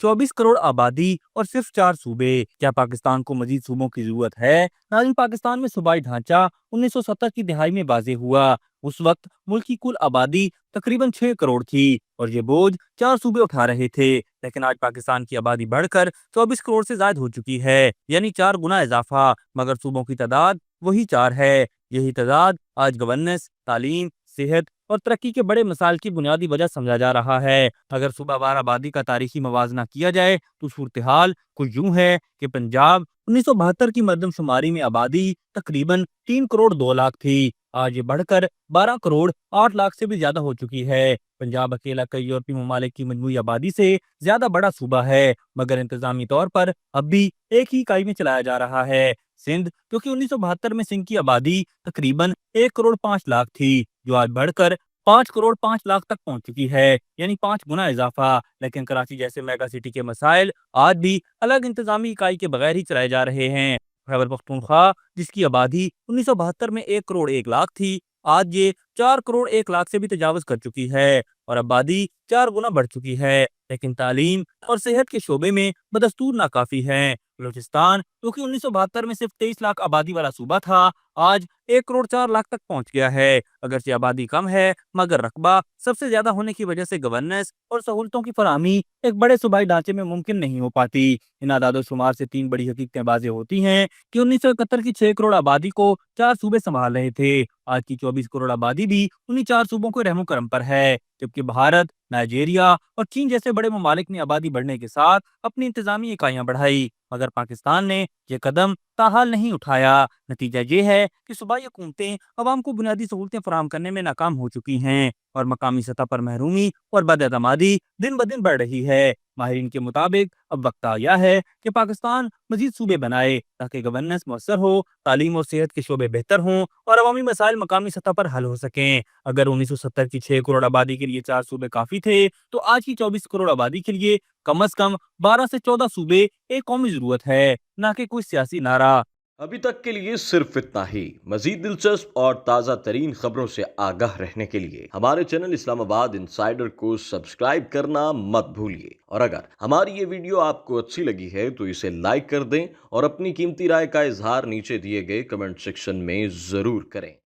24 करोड़ आबादी और सिर्फ 4 सूबे। क्या पाकिस्तान को मजीद सूबों की जरूरत है? नाज़रीन, पाकिस्तान में सूबाई ढांचा 1970 की दिहाई में वाज़े हुआ। उस वक्त मुल्क की कुल आबादी तकरीबन 6 करोड़ थी और ये बोझ 4 सूबे उठा रहे थे। लेकिन आज पाकिस्तान की आबादी बढ़कर 24 करोड़ से ज्यादा हो चुकी है, यानी 4 गुना इजाफा, मगर सूबों की तादाद वही 4 है। यही तादाद आज गवर्नेंस, तालीम, सेहत और तरक्की के बड़े मसाइल की बुनियादी वजह समझा जा रहा है। अगर सूबावार आबादी का तारीखी मवाजना किया जाए तो सूरत हाल कुछ यूं है कि पंजाब 1972 की मरदमशुमारी में आबादी तकरीबन 3 करोड़ 2 लाख थी। आज ये बढ़कर 12 करोड़ 8 लाख से भी ज्यादा हो चुकी है। पंजाब अकेला कई यूरोपीय ममालिक की मजमूई आबादी से ज्यादा बड़ा सूबा है, मगर इंतजामी तौर पर अब भी एक ही इकाई में चलाया जा रहा है, सिंध, क्योंकि 1972 में सिंध की आबादी तकरीबन 1 करोड़ 5 लाख थी, जो आज बढ़कर 5 करोड़ 5 लाख तक पहुंच चुकी है, यानी 5 गुना इजाफा। लेकिन कराची जैसे मेगा सिटी के मसाइल आज भी अलग इंतजामी इकाई के बगैर ही चलाए जा रहे हैं। खैबर पख्तूनख्वा, जिसकी आबादी 1972 में 1 करोड़ 1 लाख थी, आज ये 4 करोड़ 1 लाख से भी तजावज कर चुकी है और आबादी 4 गुना बढ़ चुकी है। लेकिन तालीम और सेहत के शोबे में बदस्तूर नाकाफी है। बलूचिस्तान, जो कि 1972 में सिर्फ 23 लाख आबादी वाला सूबा था, आज 1 करोड़ 4 लाख तक पहुंच गया है। अगरचे आबादी कम है, मगर रकबा सबसे ज्यादा होने की वजह से गवर्नेंस और सहूलतों की फराहमी एक बड़े सूबाई ढांचे में मुमकिन नहीं हो पाती। इन आदादो शुमार से 3 बड़ी हकीकतें वाज़ेह होती हैं कि 1971 की 6 करोड़ आबादी को 4 सूबे संभाल रहे थे। आज की 24 करोड़ आबादी भी उन्हीं 4 सूबों के रहमो करम पर है, जबकि भारत, नाइजीरिया और चीन जैसे बड़े ममालिक ने आबादी बढ़ने के साथ अपनी इंतजामी इकाइयां बढ़ाई, मगर पाकिस्तान ने यह कदम ताहाल नहीं उठाया। नतीजा ये है कि सूबाई हुकूमतें अवाम को बुनियादी सहूलतें फराहम करने में नाकाम हो चुकी हैं और मकामी सतह पर महरूमी और बदअतमादी दिन ब दिन बढ़ रही है। माहिरीन के मुताबिक अब वक्त आ गया है कि पाकिस्तान मजीद सूबे बनाए ताकि गवर्नेंस मौसर हो, तालीम और सेहत के शोबे बेहतर हों और अवामी मसाइल मकामी सतह पर हल हो सकें। अगर 1970 की 6 करोड़ आबादी के लिए 4 सूबे काफी थे, तो आज की 24 करोड़ आबादी के लिए कम अज कम 12 से 14 सूबे एक कौमी जरूरत है, न कि कोई सियासी नारा। अभी तक के लिए सिर्फ इतना ही। मजीद दिलचस्प और ताज़ा तरीन खबरों से आगाह रहने के लिए हमारे चैनल इस्लामाबाद इंसाइडर को सब्सक्राइब करना मत भूलिए। और अगर हमारी ये वीडियो आपको अच्छी लगी है तो इसे लाइक कर दें और अपनी कीमती राय का इजहार नीचे दिए गए कमेंट सेक्शन में ज़रूर करें।